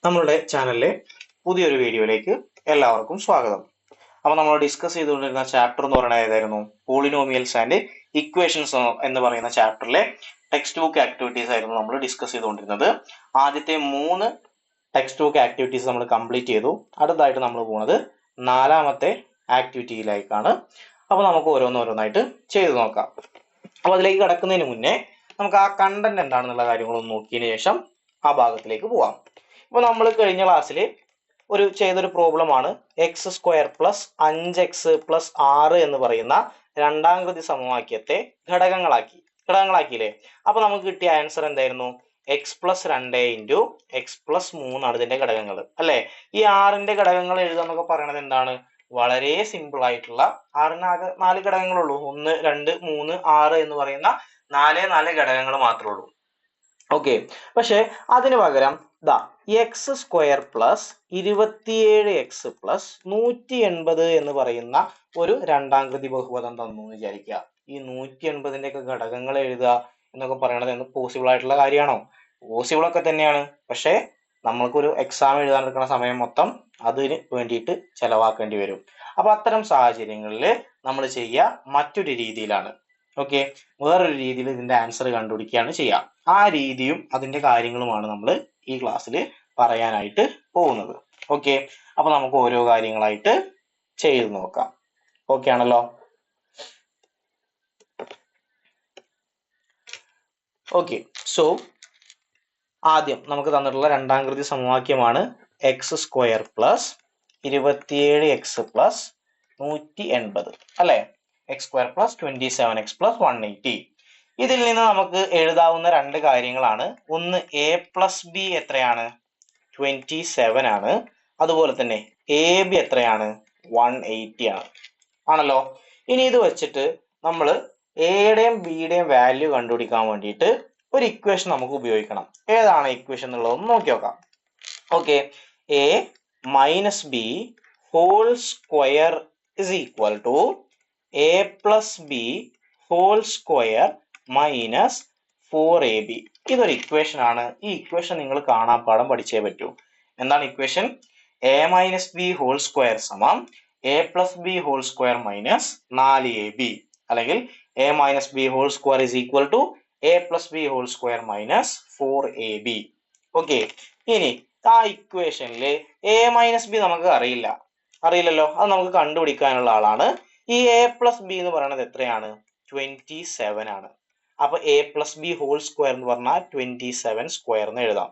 നമ്മളുടെ ചാനലിലെ പുതിയൊരു വീഡിയോയിലേക്ക് എല്ലാവർക്കും സ്വാഗതം. അപ്പോൾ നമ്മൾ ഡിസ്കസ് ചെയ്തുകൊണ്ടിരുന്ന ചാപ്റ്റർ എന്ന് പറയുന്നത് ഏതായിരുന്നു? പോളിനോമിയൽസ് ആൻഡ് ഇക്വേഷൻസ് എന്ന് പറയുന്ന ചാപ്റ്ററിലെ ടെക്സ്റ്റ് ബുക്ക് ആക്ടിവിറ്റീസ് ആയിരുന്നു നമ്മൾ ഡിസ്കസ് ചെയ്തുകൊണ്ടിരുന്നത്. ആദ്യത്തെ 3 ടെക്സ്റ്റ് ബുക്ക് ആക്ടിവിറ്റീസ് നമ്മൾ കംപ്ലീറ്റ് ചെയ്തു. അടുത്തായിട്ട് നമ്മൾ പോകുന്നത് 4ാമത്തെ ആക്ടിവിറ്റിയിലേക്കാണ്. അപ്പോൾ നമുക്ക് ഓരോന്നോരോന്നായിട്ട് ചെയ്തു നോക്കാം. അപ്പോൾ അതിലേക്ക് കടക്കുന്നതിന് മുന്നേ നമുക്ക് ആ കണ്ടന്റ് എന്താണെന്നുള്ള കാര്യങ്ങളൊന്ന് നോക്കിയതിന് ശേഷം ആ ഭാഗത്തിലേക്ക് പോവാം. ഇപ്പോൾ നമ്മൾ കഴിഞ്ഞ ക്ലാസ്സിൽ ചെയ്തൊരു പ്രോബ്ലം ആണ് x² + 5x + 6 എന്ന് പറയുന്ന രണ്ടാം കൃതി സമവാക്യത്തെ ഘടകങ്ങളാക്കിയില്ലേ? അപ്പൊ നമുക്ക് കിട്ടിയ ആൻസർ എന്തായിരുന്നു? x + 2 × x + 3 ആണ് ഇതിന്റെ ഘടകങ്ങൾ അല്ലെ. ഈ 6ന്റെ ഘടകങ്ങൾ എഴുതാന്നൊക്കെ പറയുന്നത് എന്താണ്? വളരെ സിമ്പിൾ ആയിട്ടുള്ള 6ന് ആകെ 4 ഘടകങ്ങളുള്ളൂ. 1, 2, 3, 6 എന്ന് പറയുന്ന 4 ഘടകങ്ങൾ മാത്രമേ ഉള്ളൂ. ഓക്കെ, പക്ഷെ അതിന് പകരം x² + 27x + 180 എന്ന് പറയുന്ന ഒരു രണ്ടാം കൃതി ബഹുപദം തന്നു എന്ന് വിചാരിക്കുക. ഈ 180ന്റെ ഒക്കെ ഘടകങ്ങൾ എഴുതുക എന്നൊക്കെ പറയണത് പോസിബിൾ ആയിട്ടുള്ള കാര്യമാണോ? പോസിബിൾ ഒക്കെ തന്നെയാണ്. പക്ഷെ നമ്മൾക്കൊരു എക്സാം എഴുതാൻ എടുക്കുന്ന സമയം മൊത്തം അതിന് വേണ്ടിയിട്ട് ചെലവാക്കേണ്ടി വരും. അപ്പൊ അത്തരം സാഹചര്യങ്ങളിൽ നമ്മൾ ചെയ്യുക മറ്റൊരു രീതിയിലാണ്. ഓക്കെ, വേറൊരു രീതിയിൽ ഇതിന്റെ ആൻസർ കണ്ടുപിടിക്കുകയാണ് ചെയ്യുക. ആ രീതിയും അതിന്റെ കാര്യങ്ങളുമാണ് നമ്മൾ ഈ ക്ലാസ്സിൽ പറയാനായിട്ട് പോകുന്നത്. ഓക്കെ, അപ്പൊ നമുക്ക് ഓരോ കാര്യങ്ങളായിട്ട് ചെയ്തു നോക്കാം. ഓക്കെ ആണല്ലോ? ഓക്കെ, സോ ആദ്യം നമുക്ക് തന്നിട്ടുള്ള രണ്ടാം കൃതി സമവാക്യമാണ് x² + 27x + 180 അല്ലെ. x² + 27x + 180. ഇതിൽ നിന്ന് നമുക്ക് എഴുതാവുന്ന രണ്ട് കാര്യങ്ങളാണ്. ഒന്ന് a + b എത്രയാണ്? 27 ആണ്. അതുപോലെ തന്നെ ab എത്രയാണ്? 180 ആണ്. ആണല്ലോ. ഇനി ഇത് വെച്ചിട്ട് നമ്മൾ എയുടെയും ബിയുടെയും വാല്യൂ കണ്ടുപിടിക്കാൻ വേണ്ടിയിട്ട് ഒരു ഇക്വേഷൻ നമുക്ക് ഉപയോഗിക്കണം. ഏതാണ് ഇക്വേഷൻ എന്നുള്ളത് ഒന്ന് നോക്കി നോക്കാം. Okay, a - b whole square is equal to a + b whole square minus 4ab. ഇതൊരു ഇക്വേഷൻ ആണ്. ഈ ഇക്വേഷൻ നിങ്ങൾ കാണാപ്പാഠം പഠിച്ചേ പറ്റൂ. എന്താണ് equation? a - b whole square സമം a + b whole square minus 4ab അല്ലെങ്കിൽ a - b whole square is equal to a + b whole square minus 4ab. Okay, ഇനി ആ ഇക്വേഷനിൽ a - b നമുക്ക് അറിയില്ലല്ലോ. അത് നമുക്ക് കണ്ടുപിടിക്കാനുള്ള ആളാണ് ഈ a + b എന്ന് പറയുന്നത്. എത്രയാണ്? 27 ആണ്. അപ്പൊ a + b ഹോൾ സ്ക്വയർ എന്ന് പറഞ്ഞാൽ 27 സ്ക്വയർ എന്ന് എഴുതാം.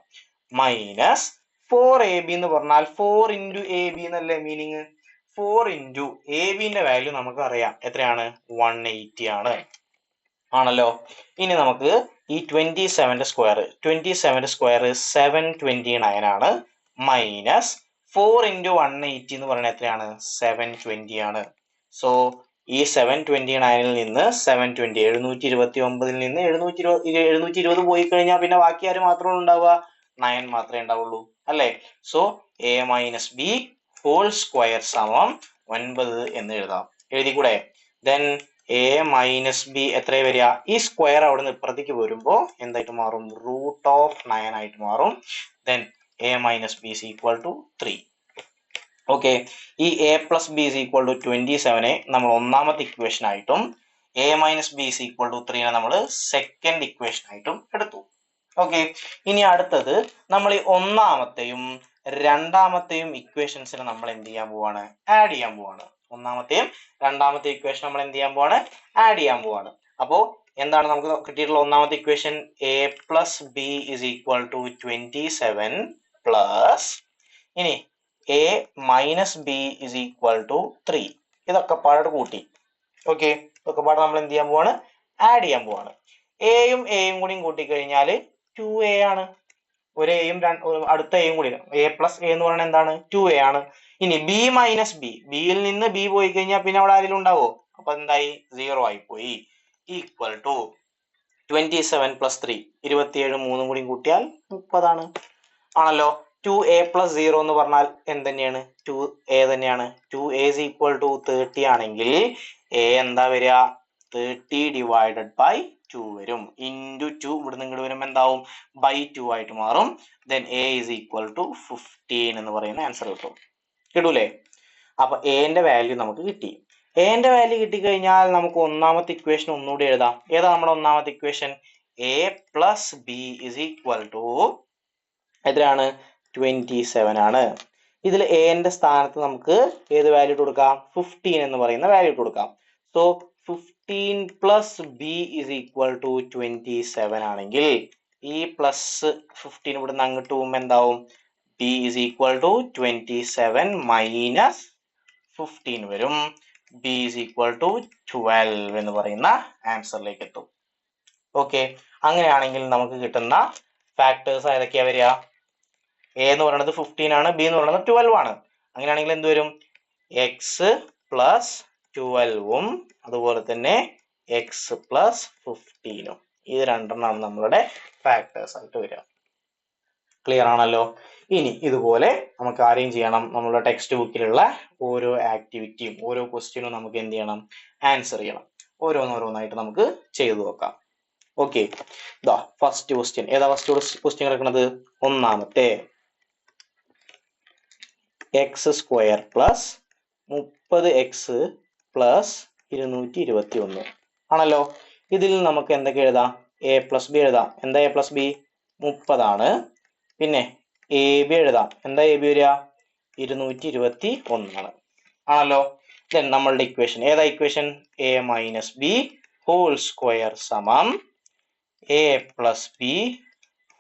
മൈനസ് 4ab എന്ന് പറഞ്ഞാൽ 4 × ab എന്നല്ലേ മീനിങ്? 4 × ab ന്റെ വാല്യൂ നമുക്ക് അറിയാം. എത്രയാണ്? 180 ആണ്. ആണല്ലോ. ഇനി നമുക്ക് ഈ 27ന്റെ സ്ക്വയർ 729 ആണ്. മൈനസ് 4 × 180 എന്ന് പറയുന്നത് എത്രയാണ്? 720 ആണ്. സോ ഈ 729ൽ നിന്ന് 720 729ൽ നിന്ന് 720 പോയി കഴിഞ്ഞാൽ പിന്നെ ബാക്കി ആര് മാത്രമേ ഉണ്ടാവുക? 9 മാത്രമേ ഉണ്ടാവുള്ളൂ അല്ലേ. So a - b whole square സമം 9 എന്ന് എഴുതാം. എഴുതിക്കൂടെ? ദെൻ a - b എത്ര വരിക? ഈ സ്ക്വയർ അവിടെ നിന്ന് ഇപ്പുറത്തേക്ക് വരുമ്പോൾ എന്തായിട്ട് മാറും? √9 ആയിട്ട് മാറും. Then a - b is equal to 3. Okay, ഈ a + b is equal to 27 നമ്മൾ ഒന്നാമത്തെ ഇക്വേഷൻ ആയിട്ടും a - b is equal to 3 നമ്മൾ സെക്കൻഡ് ഇക്വേഷൻ ആയിട്ടും എടുത്തു. ഓക്കെ, ഇനി അടുത്തത് നമ്മൾ ഈ ഒന്നാമത്തെയും രണ്ടാമത്തെയും ഇക്വേഷൻസിനെ നമ്മൾ എന്ത് ചെയ്യാൻ പോവാണ്? ആഡ് ചെയ്യാൻ പോവാണ്. ഒന്നാമത്തെയും രണ്ടാമത്തെ ഇക്വേഷൻ നമ്മൾ എന്ത് ചെയ്യാൻ പോവാണ്? ആഡ് ചെയ്യാൻ പോവാണ്. അപ്പോ എന്താണ് നമുക്ക് കിട്ടിയിട്ടുള്ള ഒന്നാമത്തെ equation? a + b is equal to 27 plus ഇനി a - b is equal to 3. ഇതൊക്കെ പാടെ കൂട്ടി. ഓക്കെ, ഇതൊക്കെ പാടെ നമ്മൾ എന്ത് ചെയ്യാൻ പോവാണ്? ആഡ് ചെയ്യാൻ പോവാണ്. എയും എയും കൂടി കൂട്ടിക്കഴിഞ്ഞാൽ 2a ആണ്. ഒരു എയും അടുത്ത എയും കൂടി a + a എന്ന് പറയുന്നത് എന്താണ്? 2a ആണ്. ഇനി b - b, ബിയിൽ നിന്ന് b പോയി കഴിഞ്ഞാൽ പിന്നെ അവിടെ ആരെങ്കിലും ഉണ്ടാവോ? അപ്പൊ എന്തായി? 0 ആയി പോയി. ഈക്വൽ ടു 27 + 3 27 3 കൂടി കൂട്ടിയാൽ 30 ആണ്. ആണല്ലോ. 2a + 0 എന്ന് പറഞ്ഞാൽ എന്തെന്നെയാണ്? 2a തന്നെയാണ്. 2a is equal to 30 ആണെങ്കിൽ a എന്താ വരിക? 30 / 2 വരും. ഇൻറ്റു 2 ഇവിടെ നിന്ന് ഇങ്ങോട്ട് വരുമ്പോൾ എന്താവും? ബൈ 2 ആയിട്ട് മാറും. Then A is equal to 15 എന്ന് പറയുന്ന ആൻസർ കിട്ടും. കിട്ടൂലേ? അപ്പൊ എന്റെ വാല്യൂ നമുക്ക് കിട്ടി. എന്റെ വാല്യൂ കിട്ടിക്കഴിഞ്ഞാൽ നമുക്ക് ഒന്നാമത്തെ ഇക്വേഷൻ ഒന്നുകൂടി എഴുതാം. ഏതാ നമ്മുടെ ഒന്നാമത്തെ equation? A plus B is equal to എത്രയാണ്? 27 ആണ്. ഇതിൽ എന്റെ സ്ഥാനത്ത് നമുക്ക് ഏത് വാല്യൂ കൊടുക്കാം? 15 എന്ന് പറയുന്ന വാല്യൂ കൊടുക്കാം. So 15 plus B is equal to 27 ആണെങ്കിൽ ഈ പ്ലസ് 15 ഇവിടുന്ന് അങ്ങോട്ട് പോകുമ്പോൾ എന്താവും? B is equal to 27 minus 15 വരും. ബി ഇസ് ഈക്വൽ ടു 12 എന്ന് പറയുന്ന ആൻസറിലേക്ക് എത്തും. ഓക്കെ, അങ്ങനെയാണെങ്കിൽ നമുക്ക് കിട്ടുന്ന ഫാക്ടേഴ്സ് ഏതൊക്കെയാ വരിക? എ എന്ന് പറയുന്നത് 15 ആണ്, ബി എന്ന് പറയുന്നത് 12 ആണ്. അങ്ങനെയാണെങ്കിൽ എന്ത് വരും? എക്സ് പ്ലസ് 12ഉം അതുപോലെ തന്നെ എക്സ് പ്ലസ് 15ഉം. ഇത് രണ്ടെണ്ണമാണ് നമ്മളുടെ ഫാക്ടേഴ്സ് ആയിട്ട് വരിക. ക്ലിയർ ആണല്ലോ? ഇനി ഇതുപോലെ നമുക്ക് അറേഞ്ച് ചെയ്യണം. നമ്മളുടെ ടെക്സ്റ്റ് ബുക്കിലുള്ള ഓരോ ആക്ടിവിറ്റിയും ഓരോ ക്വസ്റ്റ്യനും നമുക്ക് എന്ത് ചെയ്യണം? ആൻസർ ചെയ്യണം. ഓരോന്നോരോന്നായിട്ട് നമുക്ക് ചെയ്തു നോക്കാം. ഓക്കെ, ഇതാ ഫസ്റ്റ് ക്വസ്റ്റ്യൻ. ഏതാ ഫസ്റ്റ് ക്വസ്റ്റ്യൻ കിടക്കുന്നത്? ഒന്നാമത്തെ X square plus 30x plus 221 ആണല്ലോ. ഇതിൽ നമുക്ക് എന്തൊക്കെ എഴുതാം? എ പ്ലസ് ബി എഴുതാം. എന്താ എ പ്ലസ് ബി? 30 ആണ്. പിന്നെ എ ബി എഴുതാം. എന്താ എ ബി വരിക? 221 ആണ്. ആണല്ലോ. ദെൻ നമ്മളുടെ ഇക്വേഷൻ ഏതാ equation? A minus B whole square സമം A plus B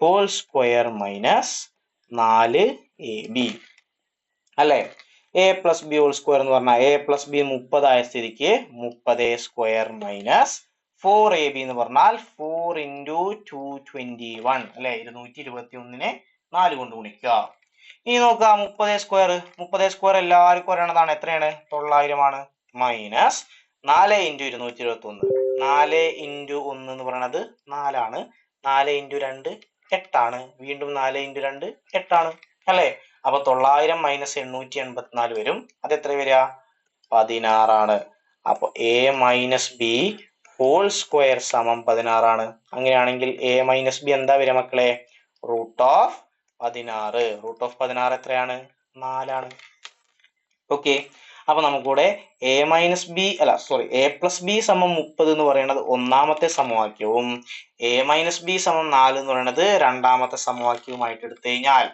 whole square minus 4ab അല്ലെ? A plus B whole square എന്ന് പറഞ്ഞാൽ എ പ്ലസ് ബി 30 ആയ സ്ഥിതിക്ക് 30 സ്ക്വയർ മൈനസ് 4ab എന്ന് പറഞ്ഞാൽ 4 ഇൻറ്റു 221 അല്ലെ? 221നെ 4 കൊണ്ട് ഗുണിക്കുക. ഇനി നോക്കുക 30 സ്ക്വയർ എല്ലാവർക്കും അറിയണതാണ്. എത്രയാണ്? 900 ആണ്. Minus 4 into 221. 4 ഇൻറ്റു 1 എന്ന് പറയുന്നത് 4 ആണ്. 4 ഇൻറ്റു 2 8 ആണ്. വീണ്ടും 4 ഇൻറ്റു 2 8 ആണ് അല്ലെ? അപ്പൊ 900 മൈനസ് 884 വരും. അത് എത്ര വരിക? 16 ആണ്. അപ്പൊ A minus B whole square സമം 16 ആണ്. അങ്ങനെയാണെങ്കിൽ എ മൈനസ് ബി എന്താ വരിക മക്കളെ? Root of 16. റൂട്ട് ഓഫ് 16 എത്രയാണ്? 4 ആണ്. ഓക്കെ, അപ്പൊ നമുക്കിവിടെ A minus B A plus B സമം 30 എന്ന് പറയുന്നത് ഒന്നാമത്തെ സമവാക്യവും എ മൈനസ് ബി സമം 4 എന്ന് പറയുന്നത് രണ്ടാമത്തെ സമവാക്യവുമായിട്ട് എടുത്തു കഴിഞ്ഞാൽ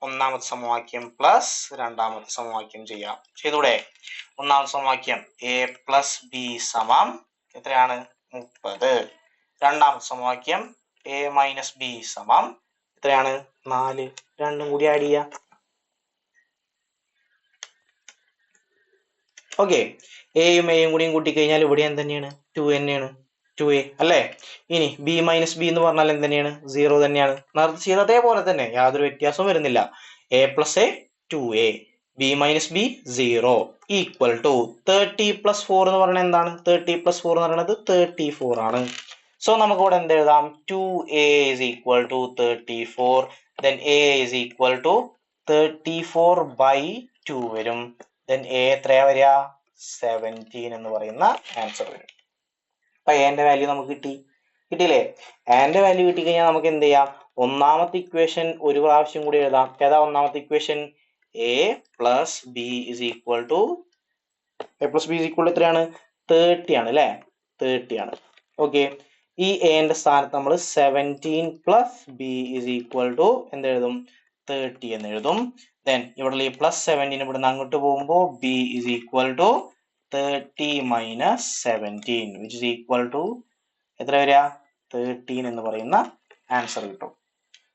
ഒന്നാമത്തെ സമവാക്യം പ്ലസ് രണ്ടാമത്തെ സമവാക്യം ചെയ്യാം. ചെയ്തൂടെ? ഒന്നാമത്തെ സമവാക്യം എ പ്ലസ് ബി സമം എത്രയാണ്? 30. രണ്ടാമത്തെ സമവാക്യം എ മൈനസ് ബി സമം എത്രയാണ്? 4. രണ്ടും കൂടി ആഡ് ചെയ്യാം. ഓക്കെ, എയും എയും കൂടിയും കൂട്ടിക്കഴിഞ്ഞാൽ ഇവിടെ എന്ത് 2 തന്നെയാണ്. 2a അല്ലേ? ഇനി ബി മൈനസ് ബി എന്ന് പറഞ്ഞാൽ എന്ത് തന്നെയാണ്? 0 തന്നെയാണ്. നേരത്തെ ചെയ്ത അതേപോലെ തന്നെ, യാതൊരു വ്യത്യാസവും വരുന്നില്ല. A plus A 2a, B minus B 0 equal to 30 plus 4 എന്ന് പറയുന്നത് എന്താണ്? 30 പ്ലസ് 4 എന്ന് പറയുന്നത് 34 ആണ്. സോ നമുക്ക് ഇവിടെ എന്ത് എഴുതാം? 2a is equal to 34. then a is equal to 34 by 2 വരും. then a എത്രയാ വരിക? 17 എന്ന് പറയുന്ന ആൻസർ വരും. അപ്പൊ എന്റെ വാല്യൂ നമുക്ക് കിട്ടിയില്ലേ? എന്റെ വാല്യൂ കിട്ടിക്കഴിഞ്ഞാൽ നമുക്ക് എന്ത് ചെയ്യാം? ഒന്നാമത്തെ ഇക്വേഷൻ ഒരു പ്രാവശ്യം കൂടി എഴുതാം. ഏതാ ഒന്നാമത്തെ equation? A plus B is equal to എത്രയാണ്? 30 ആണ് അല്ലെ? 30 ആണ്. ഓക്കെ, ഈ എന്റെ സ്ഥാനത്ത് നമ്മൾ 17 plus B is equal to എന്തെഴുതും? 30 എന്ന് എഴുതും. ദെൻ ഇവിടെ ഈ പ്ലസ് 17 ഇവിടുന്ന് അങ്ങോട്ട് പോകുമ്പോൾ B is equal to 30 minus 17 which is equal to എത്ര വരിക? 13 എന്ന് പറയുന്ന ആൻസർ കിട്ടും.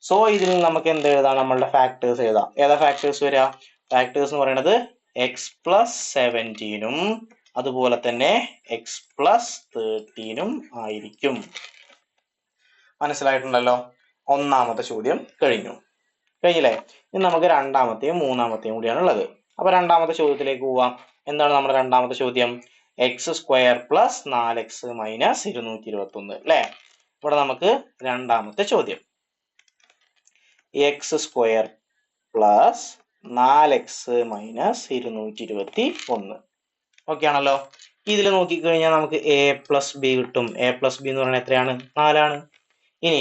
സോ ഇതിൽ നമുക്ക് എന്ത് എഴുതാം? നമ്മളുടെ ഫാക്ടേഴ്സ് എഴുതാം. ഏതാ ഫാക്ടേഴ്സ് വരിക? ഫാക്ടേഴ്സ് എന്ന് പറയുന്നത് എക്സ് പ്ലസ് 17ഉം അതുപോലെ തന്നെ എക്സ് പ്ലസ് 13ഉം ആയിരിക്കും. മനസ്സിലായിട്ടുണ്ടല്ലോ? ഒന്നാമത്തെ ചോദ്യം കഴിഞ്ഞില്ലേ? ഇനി നമുക്ക് രണ്ടാമത്തെയും മൂന്നാമത്തെയും കൂടിയാണ് ഉള്ളത്. അപ്പൊ രണ്ടാമത്തെ ചോദ്യത്തിലേക്ക് പോവാം. എന്താണ് നമ്മുടെ രണ്ടാമത്തെ ചോദ്യം? X square plus 4x minus 221 അല്ലെ? ഇവിടെ നമുക്ക് രണ്ടാമത്തെ ചോദ്യം X square plus 4x minus 221. Okay ആണല്ലോ? ഇതിൽ നോക്കിക്കഴിഞ്ഞാൽ നമുക്ക് എ പ്ലസ് ബി കിട്ടും. എ പ്ലസ് ബി എന്ന് പറയുന്നത് എത്രയാണ്? 4ആണ്. ഇനി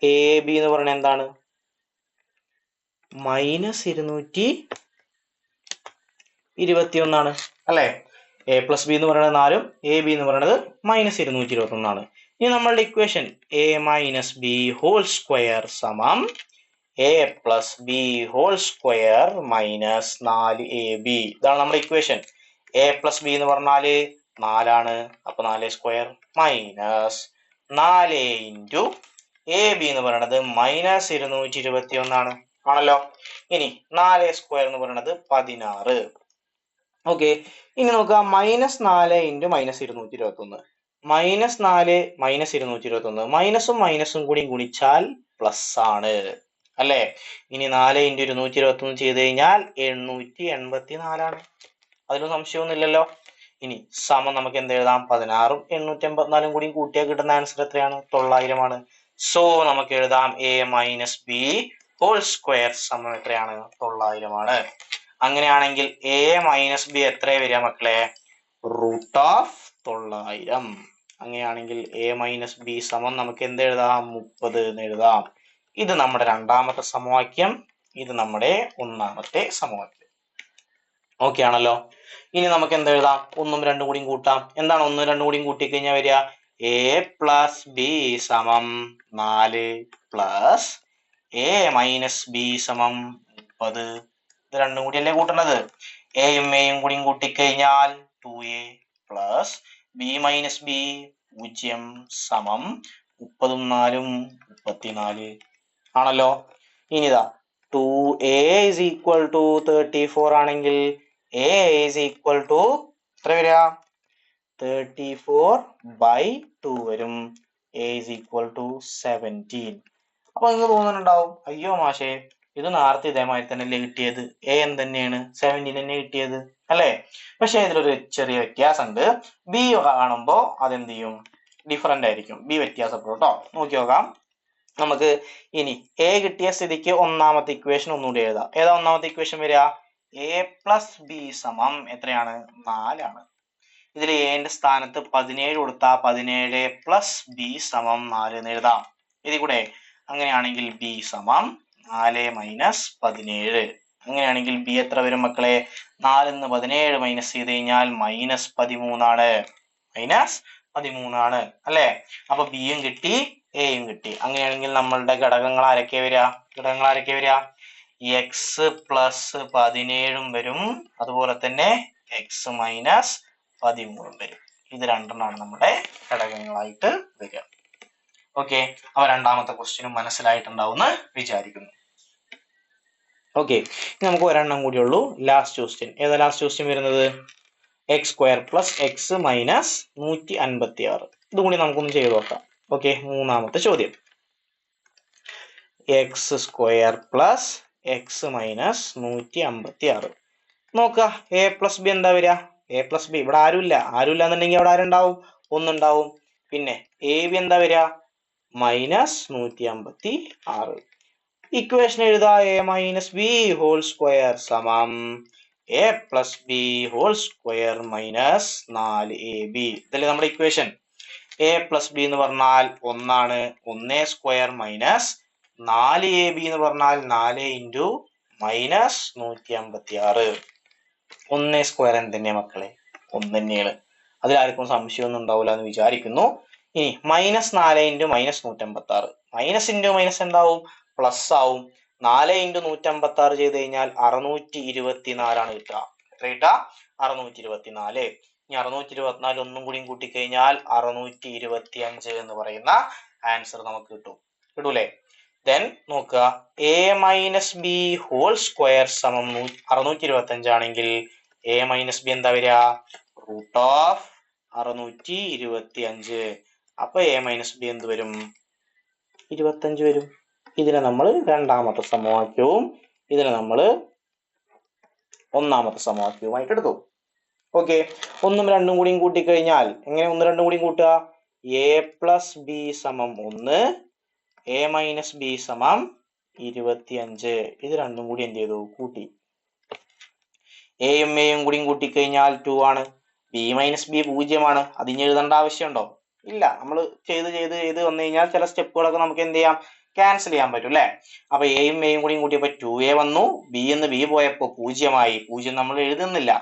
എ ബി എന്ന് പറയുന്നത് എന്താണ്? -221 അല്ലെ? എ പ്ലസ് ബി എന്ന് പറയുന്നത് 4ഉം എ ബി എന്ന് പറയുന്നത് -221. ഇനി നമ്മളുടെ equation A minus B whole square സമം A plus B whole square minus 4ab. ഇതാണ് നമ്മുടെ ഇക്വേഷൻ. എ പ്ലസ് ബി എന്ന് പറഞ്ഞാല് 4ആണ്. അപ്പൊ 4 square minus 4 into A B എന്ന് പറയുന്നത് -221 ആണല്ലോ. ഇനി 4 സ്ക്വയർ എന്ന് പറയുന്നത് 16. ഓക്കെ, ഇനി നോക്കുക. -4 ഇൻറ്റു -221. -4 -221 മൈനസും മൈനസും കൂടി ഗുണിച്ചാൽ പ്ലസ് ആണ് അല്ലെ? ഇനി 4 ഇൻറ്റു 221 ചെയ്ത് കഴിഞ്ഞാൽ 884ആണ്. അതിലും സംശയമൊന്നുമില്ലല്ലോ. ഇനി സമം നമുക്ക് എന്ത് എഴുതാം? 16ഉം 884 കൂടി കൂട്ടിയാൽ കിട്ടുന്ന ആൻസർ എത്രയാണ്? 900ആണ്. സോ നമുക്ക് എഴുതാം A minus B whole square സമം എത്രയാണ്? 900ആണ്. അങ്ങനെയാണെങ്കിൽ എ മൈനസ് ബി എത്ര വരിക മക്കളെ? √900. അങ്ങനെയാണെങ്കിൽ എ മൈനസ് ബി സമം നമുക്ക് എന്ത് എഴുതാം? 30 എന്ന് എഴുതാം. ഇത് നമ്മുടെ രണ്ടാമത്തെ സമവാക്യം, ഇത് നമ്മുടെ ഒന്നാമത്തെ സമവാക്യം. ഓക്കെ ആണല്ലോ. ഇനി നമുക്ക് എന്ത് എഴുതാം? 1ഉം 2ഉം കൂടി കൂട്ടാം. എന്താണ് 1ഉം 2ഉം കൂടി കൂട്ടിക്കഴിഞ്ഞാൽ വരിക? എ പ്ലസ് ബി സമം 4 പ്ലസ് എ മൈനസ് ബി സമം 30. ഇത് രണ്ടും കൂടി അല്ലേ കൂട്ടേണ്ടത്? എയും എയും കൂടി കൂട്ടിക്കഴിഞ്ഞാൽ 2a plus B minus B 0 സമം 30ഉം 4ഉം 34 ആണല്ലോ. ഇനിതാ 2a is equal to 34 ആണെങ്കിൽ a is equal to എത്ര വരിക? 34/2 വരും. a is equal to 17. അപ്പൊ നിങ്ങൾക്ക് തോന്നുന്നുണ്ടാവും, അയ്യോ മാഷേ ഇത് നേരത്തെ ഇതേമാതിരി തന്നെ കിട്ടിയത്, a എന്ത് തന്നെയാണ്? 17 തന്നെ കിട്ടിയത് അല്ലെ? പക്ഷെ ഇതിലൊരു ചെറിയ വ്യത്യാസമുണ്ട്. ബി കാണുമ്പോ അതെന്ത് ചെയ്യും? ഡിഫറെന്റ് ആയിരിക്കും. ബി വ്യത്യാസപ്പെടും കേട്ടോ. നോക്കി നോക്കാം നമുക്ക്. ഇനി എ കിട്ടിയ സ്ഥിതിക്ക് ഒന്നാമത്തെ ഇക്വേഷൻ ഒന്നുകൂടി എഴുതാം. ഏതാ ഒന്നാമത്തെ ഇക്വേഷൻ വരിക? എ പ്ലസ് ബി സമം എത്രയാണ്? 4ആണ്. ഇതിൽ എന്റെ സ്ഥാനത്ത് 17 കൊടുത്താൽ 17 പ്ലസ് ബി സമം 4 എന്ന് എഴുതാം. ഇതിൽ കൂടെ അങ്ങനെയാണെങ്കിൽ ബി സമം 4 മൈനസ് 17. അങ്ങനെയാണെങ്കിൽ ബി എത്ര വരും മക്കളെ? 4ന്ന് 17 മൈനസ് ചെയ്ത് കഴിഞ്ഞാൽ -13 ആണ്. -13 അല്ലെ? അപ്പൊ ബിയും കിട്ടി, എയും കിട്ടി. അങ്ങനെയാണെങ്കിൽ നമ്മളുടെ ഘടകങ്ങൾ ആരൊക്കെ വരിക? എക്സ് പ്ലസ് 17 വരും, അതുപോലെ തന്നെ എക്സ് മൈനസ് 13 വരും. ഇത് രണ്ടെണ്ണമാണ് നമ്മുടെ ഘടകങ്ങളായിട്ട് വരിക. ഓക്കെ, അപ്പൊ രണ്ടാമത്തെ ക്വസ്റ്റ്യനും മനസ്സിലായിട്ടുണ്ടാവുമെന്ന് വിചാരിക്കുന്നു. ഓക്കെ, നമുക്ക് ഒരെണ്ണം കൂടി ഉള്ളൂ. Last question. ഏതാ ലാസ്റ്റ് ക്വസ്റ്റ്യൻ വരുന്നത്? X square plus X minus 156. ഇതും കൂടി നമുക്കൊന്ന് ചെയ്ത് നോക്കാം. ഓക്കെ, മൂന്നാമത്തെ ചോദ്യം. X square plus X minus 156. നോക്കുക, എ പ്ലസ് ബി എന്താ വരിക? എ പ്ലസ് ബി ഇവിടെ ആരുമില്ല എന്നുണ്ടെങ്കിൽ അവിടെ ആരുണ്ടാവും? ഒന്നുണ്ടാവും. പിന്നെ എ ബി എന്താ വരിക? -156. ഇക്വേഷൻ എഴുതാ. A minus B whole square സമം A plus B whole square minus 4ab. ഇതല്ലേ നമ്മുടെ ഇക്വേഷൻ. എ പ്ലസ് ബി എന്ന് പറഞ്ഞാൽ 1ആണ്. 1 സ്ക്വയർ മൈനസ് 4ab എന്ന് പറഞ്ഞാൽ 4 ഇൻറ്റു -156. 1 സ്ക്വയർ എന്ത് മക്കളെ? 1 തന്നെയാണ്. അതിലാർക്കും സംശയമൊന്നും ഉണ്ടാവില്ല എന്ന് വിചാരിക്കുന്നു. ഇനി -4 ഇൻറ്റു -156. മൈനസ് ഇൻറ്റു മൈനസ് എന്താവും? പ്ലസ് ആവും. 4 ഇൻറ്റു 156 ചെയ്ത് കഴിഞ്ഞാൽ 624 ആണ് കിട്ടുക. എത്ര കിട്ടുക? 624. ഇനി 624 ഒന്നും കൂടി കൂട്ടിക്കഴിഞ്ഞാൽ 625 എന്ന് പറയുന്ന ആൻസർ നമുക്ക് കിട്ടൂലേ? ദെൻ നോക്കുക, A minus B whole square സമം 625 ആണെങ്കിൽ എ മൈനസ് ബി എന്താ വരിക? √625. അപ്പൊ എ മൈനസ് ബി എന്ത് വരും? 25 വരും. ഇതിനെ നമ്മൾ രണ്ടാമത്തെ സമവാക്യവും ഇതിനെ നമ്മൾ ഒന്നാമത്തെ സമവാക്യവുമായിട്ട് എടുത്തു. ഓക്കെ, 1ഉം 2ഉം കൂടി കൂട്ടിക്കഴിഞ്ഞാൽ എങ്ങനെ 1 2 കൂടി കൂട്ടുക? എ പ്ലസ് ബി സമം 1, എ മൈനസ് ബി സമം 25. ഇത് രണ്ടും കൂടി എന്ത് ചെയ്തു? കൂട്ടി. എയും എയും കൂടി കൂട്ടിക്കഴിഞ്ഞാൽ 2 ആണ്. ബി മൈനസ് ബി 0ആണ്. അതിന് എഴുതേണ്ട ആവശ്യമുണ്ടോ? ഇല്ല. നമ്മൾ ചെയ്ത് വന്നു കഴിഞ്ഞാൽ ചില സ്റ്റെപ്പുകളൊക്കെ നമുക്ക് എന്ത് ചെയ്യാം, ക്യാൻസൽ ചെയ്യാൻ പറ്റും അല്ലെ. അപ്പൊ എയും എയും കൂടി കൂട്ടിയപ്പോ 2a വന്നു. ബി എന്ന് ബി പോയപ്പോ 0 0 നമ്മൾ എഴുതുന്നില്ല.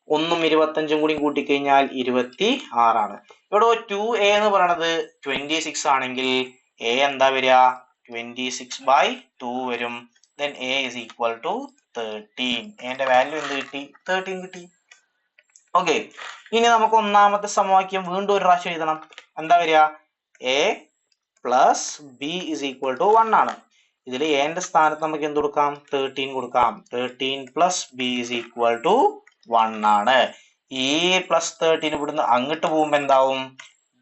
1ഉം 25ഉം കൂടി കൂട്ടിക്കഴിഞ്ഞാൽ 26ആണ്. ഇവിടെ 2a എന്ന് പറയുന്നത് 26 ആണെങ്കിൽ a എന്താ വരിക, 26/2 വരും. then a is equal to 13. എന്റെ വാല്യൂ എന്ത് കിട്ടി, 13 കിട്ടി. ഓക്കെ, ഇനി നമുക്ക് ഒന്നാമത്തെ സമവാക്യം വീണ്ടും ഒരു പ്രാവശ്യം എഴുതണം. എന്താ വരിക, a plus B is equal to 1 ആണ്. ഇതിൽ എന്റെ സ്ഥാനത്ത് നമുക്ക് എന്ത് കൊടുക്കാം, 13 കൊടുക്കാം. 13 plus B is equal to 1 ആണ്. ഈ പ്ലസ് 13 ഇവിടുന്ന് അങ്ങോട്ട് പോകുമ്പോ എന്താവും,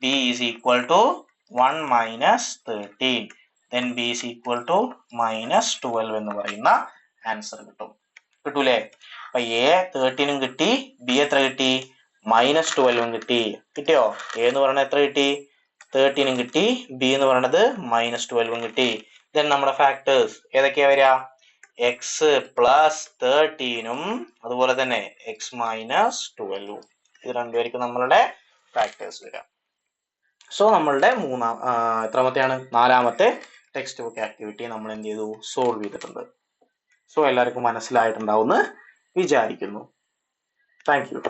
B is equal to 1 minus 13. then b is equal to -12 എന്ന് പറയുന്ന ആൻസർ കിട്ടും. കിട്ടൂലേ? അപ്പൊ a 13 കിട്ടി, b എത്ര കിട്ടി, -12 കിട്ടി. കിട്ടിയോ? a എന്ന് പറയുന്നത് എത്ര കിട്ടി, 13 കിട്ടി. b എന്ന് പറയുന്നത് -12 കിട്ടി. then നമ്മുടെ ഫാക്ടേഴ്സ് ഏതൊക്കെയാ വരിക, x പ്ലസ് 13ഉം അതുപോലെ തന്നെ x മൈനസ് 12ഉം. ഇത് രണ്ടുപേർക്കും നമ്മളുടെ ഫാക്ടേഴ്സ് വരിക. സോ നമ്മളുടെ എത്രാമത്തെയാണ്, നാലാമത്തെ ടെക്സ്റ്റ് ബുക്ക് ആക്ടിവിറ്റി നമ്മൾ എന്ത് ചെയ്തു, സോൾവ് ചെയ്തിട്ടുണ്ട്. സോ എല്ലാവർക്കും മനസ്സിലായിട്ടുണ്ടാവുമെന്ന് വിചാരിക്കുന്നു. Thank you.